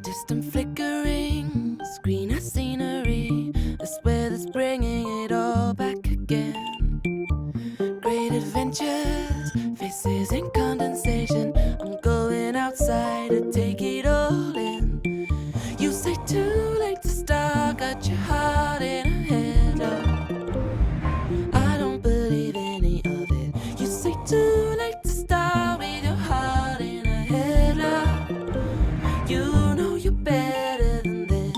Distant flickering, screen as scenery. I swear that's bringing it all back again. Great adventures, faces in condensation. I'm going outside to take it all in. You say too late to start, got your heart in a headlock. I don't believe any of it. You say too late to start with your heart in a headlock. You know you're better than this.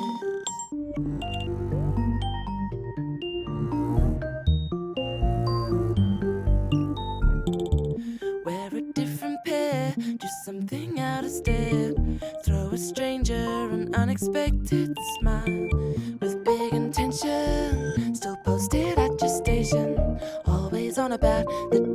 Wear a different pair, do something out of step. Throw a stranger an unexpected smile. With big intention, still posted at your station. Always on about the